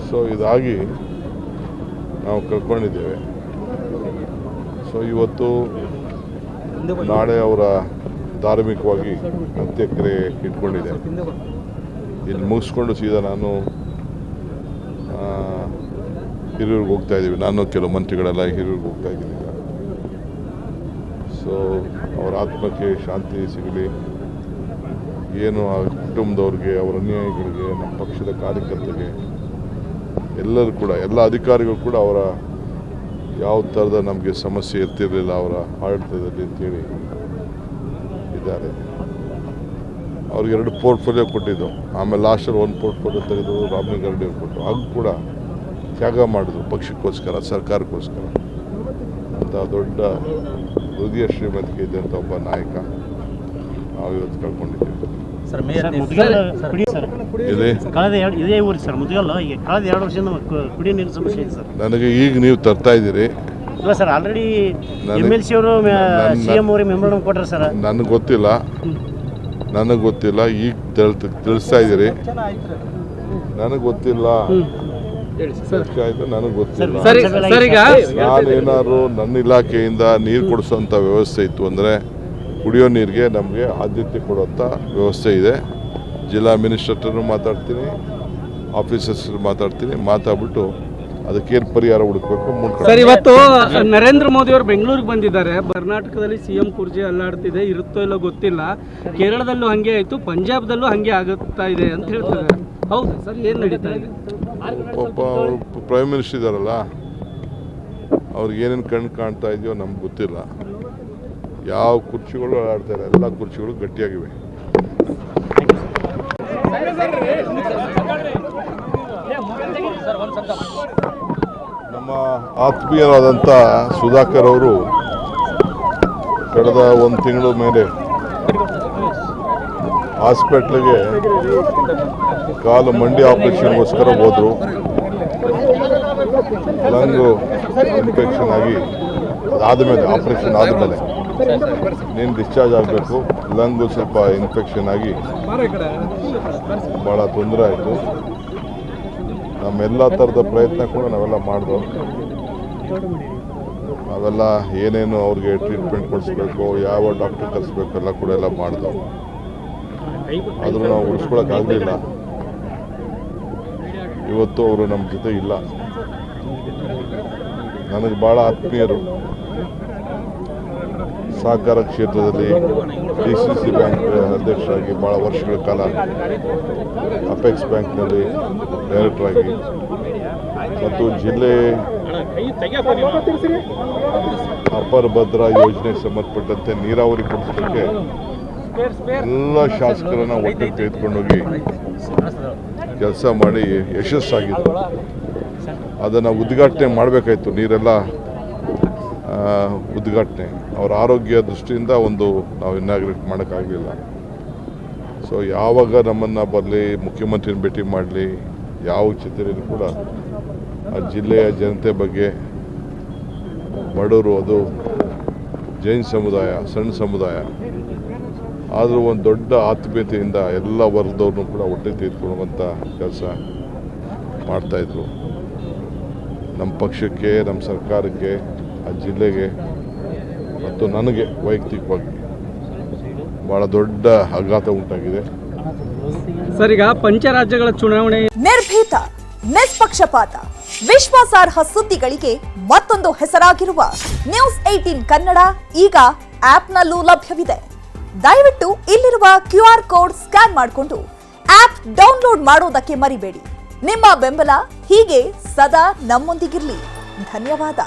So ಇದಾಗಿ ನಾವು ಕಳ್ಕೊಂಡಿದ್ದೇವೆ. So ಇವತ್ತು ನಾಳೆ ಅವರ ಧಾರ್ಮಿಕವಾಗಿ ಅಂತ್ಯಕ್ರಿಯೆ ಇಟ್ಕೊಂಡಿದೆ. ಇಲ್ಲಿ ಮುಗಿಸ್ಕೊಂಡು ಸೀದಾ ನಾನು ಹಿರಿಯೂರಿಗೆ ಹೋಗ್ತಾ ಇದ್ದೀವಿ. ನಾನು ಕೆಲವು ಮಂತ್ರಿಗಳೆಲ್ಲ ಹಿರಿಯೂರಿಗೆ ಹೋಗ್ತಾ ಇದ್ದೀನಿ. ಸೊ ಅವರ ಆತ್ಮಕ್ಕೆ ಶಾಂತಿ ಸಿಗಲಿ. ಏನು ಆ ಕುಟುಂಬದವ್ರಿಗೆ, ಅವರ ಅನುಯಾಯಿಗಳಿಗೆ, ನಮ್ಮ ಪಕ್ಷದ ಕಾರ್ಯಕರ್ತರಿಗೆ, ಎಲ್ಲರೂ ಕೂಡ, ಎಲ್ಲ ಅಧಿಕಾರಿಗಳು ಕೂಡ ಅವರ ಯಾವ ಥರದ ನಮಗೆ ಸಮಸ್ಯೆ ಇರ್ತಿರಲಿಲ್ಲ ಅವರ ಆಡಳಿತದಲ್ಲಿ ಅಂತೇಳಿ ಇದ್ದಾರೆ. ಅವ್ರಿಗೆ 2 ಪೋರ್ಟ್ಫೋಲಿಯೋ ಕೊಟ್ಟಿದ್ದು. ಆಮೇಲೆ ಲಾಸ್ಟಲ್ಲಿ 1 ಪೋರ್ಟ್ಫೋಲಿಯೋ ತೆಗೆದು ರಾಮಲಿಂಗಾರೆಡ್ಡಿ ಅವ್ರು ಕೊಟ್ಟು ಹಾಗೂ ಕೂಡ ತ್ಯಾಗ ಮಾಡಿದ್ರು ಪಕ್ಷಕ್ಕೋಸ್ಕರ, ಸರ್ಕಾರಕ್ಕೋಸ್ಕರ. ಅಂತ ದೊಡ್ಡ ಹೃದಯ ಶ್ರೀಮಂತಿಕೆ ಇದ್ದಂಥ ಒಬ್ಬ ನಾಯಕ ನಾವು ಇವತ್ತು ಕಳ್ಕೊಂಡಿದ್ದೇವೆ. ನನಗೆ ಈಗ ನೀವು ತರ್ತಾ ಇದ್ದೀರಿ. ನನಗೆ ಗೊತ್ತಿಲ್ಲ, ಈಗ ತಿಳಿಸ್ತಾ ಇದ್ದೀರಿ. ನನಗೆ ಗೊತ್ತಿಲ್ಲ, ನನಗೆ ಗೊತ್ತಿಲ್ಲ. ನಾನೇನಾದ್ರು ನನ್ನ ಇಲಾಖೆಯಿಂದ ನೀರು ಕೊಡಿಸೋಂಥ ವ್ಯವಸ್ಥೆ ಇತ್ತು ಅಂದರೆ ಕುಡಿಯೋ ನೀರಿಗೆ ನಮಗೆ ಆದ್ಯತೆ ಕೊಡುವಂಥ ವ್ಯವಸ್ಥೆ ಇದೆ. ಜಿಲ್ಲಾ ಮಿನಿಸ್ಟರ್ ಮಾತಾಡ್ತೀನಿ, ಆಫೀಸರ್ಸ್ ಮಾತಾಡ್ತೀನಿ, ಮಾತಾಡ್ಬಿಟ್ಟು ಅದಕ್ಕೇನು ಪರಿಹಾರ ಹುಡುಕಬೇಕು ಮುಂದೆ. ಸರ್, ಇವತ್ತು ನರೇಂದ್ರ ಮೋದಿ ಅವರು ಬೆಂಗಳೂರಿಗೆ ಬಂದಿದ್ದಾರೆ. ಕರ್ನಾಟಕದಲ್ಲಿ ಸಿಎಂ ಕುರ್ಚಿ ಅಲ್ಲಾಡ್ತಿದೆ, ಇರುತ್ತೋ ಇಲ್ಲೋ ಗೊತ್ತಿಲ್ಲ. ಕೇರಳದಲ್ಲೂ ಹಾಗೆ ಆಯಿತು, ಪಂಜಾಬ್ದಲ್ಲೂ ಹಾಗೆ ಆಗುತ್ತಾ ಇದೆ ಅಂತ ಹೇಳ್ತಾರೆ. ಹೌದು ಸರ್, ಏನು ನಡೀತಾ ಇದೆ? ಪಾಪ ಅವರು ಪ್ರೈಮ್ ಮಿನಿಸ್ಟರ್ ಇದ್ದಾರಲ್ಲ, ಅವ್ರಿಗೆ ಏನೇನು ಕಣ್ಣು ಕಾಣ್ತಾ ಇದೆಯೋ ನಮ್ಗೆ ಗೊತ್ತಿಲ್ಲ. ಯಾವ ಕುರ್ಚಿಗಳು ಆಡ್ತಾರೆ, ಎಲ್ಲ ಕುರ್ಚಿಗಳು ಗಟ್ಟಿಯಾಗಿವೆ. ನಮ್ಮ ಆತ್ಮೀಯರಾದಂಥ ಸುಧಾಕರ್ ಅವರು ಕಳೆದ 1 ತಿಂಗಳ ಮೇಲೆ ಹಾಸ್ಪಿಟ್ಲಿಗೆ ಕಾಲು ಮಂಡಿ ಆಪರೇಷನ್ಗೋಸ್ಕರ ಹೋದರು. ಲಂಗು ಇನ್ಫೆಕ್ಷನ್ ಆಗಿ ಅದಾದಮೇಲೆ, ಆಪರೇಷನ್ ಆದಮೇಲೆ ನೀನು ಡಿಸ್ಚಾರ್ಜ್ ಆಗಬೇಕು. ಲಂಗು ಸ್ವಲ್ಪ ಇನ್ಫೆಕ್ಷನ್ ಆಗಿ ಭಾಳ ತೊಂದರೆ ಆಯಿತು. ನಮ್ಮೆಲ್ಲ ಥರದ ಪ್ರಯತ್ನ ಕೂಡ ನಾವೆಲ್ಲ ಮಾಡಿದೋ. ನಾವೆಲ್ಲ ಏನೇನು ಅವ್ರಿಗೆ ಟ್ರೀಟ್ಮೆಂಟ್ ಕೊಡಿಸ್ಬೇಕು, ಯಾವ ಡಾಕ್ಟರ್ ಕಲಿಸ್ಬೇಕು ಎಲ್ಲ ಕೂಡ ಎಲ್ಲ ಮಾಡಿದೋ. ಆದರೂ ನಾವು ಉಳಿಸ್ಕೊಳಕ್ಕಾಗಲಿಲ್ಲ. ಇವತ್ತು ಅವರು ನಮ್ಮ ಜೊತೆ ಇಲ್ಲ. ನನಗೆ ಭಾಳ ಆತ್ಮೀಯರು. ಸಹಕಾರ ಕ್ಷೇತ್ರದಲ್ಲಿ DCC ಬ್ಯಾಂಕ್ ಅಧ್ಯಕ್ಷರಾಗಿ ಭಾಳ ವರ್ಷಗಳ ಕಾಲ, ಅಪೆಕ್ಸ್ ಬ್ಯಾಂಕ್ನಲ್ಲಿ ಡೈರೆಕ್ಟರ್ ಆಗಿ, ಮತ್ತು ಜಿಲ್ಲೆ ಅಪರ ಭದ್ರಾ ಯೋಜನೆಗೆ ಸಂಬಂಧಪಟ್ಟಂತೆ ನೀರಾವರಿ ಕೊಡಿಸೋದಕ್ಕೆ ಎಲ್ಲ ಶಾಸಕರನ್ನ ಒಟ್ಟಿಗೆ ತೆಗೆದುಕೊಂಡೋಗಿ ಕೆಲಸ ಮಾಡಿ ಯಶಸ್ಸಾಗಿದ್ದು. ಅದನ್ನು ಉದ್ಘಾಟನೆ ಮಾಡಬೇಕಾಯ್ತು, ನೀರೆಲ್ಲ ಉದ್ಘಾಟನೆ. ಅವರ ಆರೋಗ್ಯ ದೃಷ್ಟಿಯಿಂದ ನಾವು ಇನಾಗ್ರೇಟ್ ಮಾಡೋಕ್ಕಾಗಲಿಲ್ಲ. ಸೊ ಯಾವಾಗ ನಮ್ಮನ್ನು ಬರಲಿ, ಮುಖ್ಯಮಂತ್ರಿನ ಭೇಟಿ ಮಾಡಲಿ, ಯಾವ ಚಿತ್ರದಲ್ಲಿ ಕೂಡ ಆ ಜಿಲ್ಲೆಯ ಜನತೆ ಬಗ್ಗೆ, ಬಡವರು, ಅದು ಜೈನ್ ಸಮುದಾಯ, ಸಣ್ಣ ಸಮುದಾಯ, ಆದರೂ ಒಂದು ದೊಡ್ಡ ಆತ್ಮೀಯತೆಯಿಂದ ಎಲ್ಲ ವರ್ಗದವ್ರನ್ನೂ ಕೂಡ ಒಟ್ಟಿಗೆ ತೆಗೆದುಕೊಳ್ಳುವಂಥ ಕೆಲಸ ಮಾಡ್ತಾಯಿದ್ರು. ನಮ್ಮ ಪಕ್ಷಕ್ಕೆ, ನಮ್ಮ ಸರ್ಕಾರಕ್ಕೆ, ಆ ಜಿಲ್ಲೆಗೆ ಮತ್ತು ನನಗೆ ವೈಯಕ್ತಿಕವಾಗಿ ಭಾಳ ದೊಡ್ಡ ಆಘಾತ ಉಂಟಾಗಿದೆ. ಸರ್, ಈಗ ಪಂಚರಾಜ್ಯಗಳ ಚುನಾವಣೆ ನಿರ್ಭೀತ, ನಿಷ್ಪಕ್ಷಪಾತ, ವಿಶ್ವಾಸಾರ್ಹ ಸುದ್ದಿಗಳಿಗೆ ಮತ್ತೊಂದು ಹೆಸರಾಗಿರುವ ನ್ಯೂಸ್ 18 ಕನ್ನಡ ಈಗ ಆಪ್ನಲ್ಲೂ ಲಭ್ಯವಿದೆ. ದಯವಿಟ್ಟು ಇಲ್ಲಿರುವ QR ಕೋಡ್ ಸ್ಕ್ಯಾನ್ ಮಾಡಿಕೊಂಡು ಆಪ್ ಡೌನ್ಲೋಡ್ ಮಾಡೋದಕ್ಕೆ ಮರಿಬೇಡಿ. ನಿಮ್ಮ ಬೆಂಬಲ ಹೀಗೆ ಸದಾ ನಮ್ಮೊಂದಿಗಿರಲಿ. ಧನ್ಯವಾದ.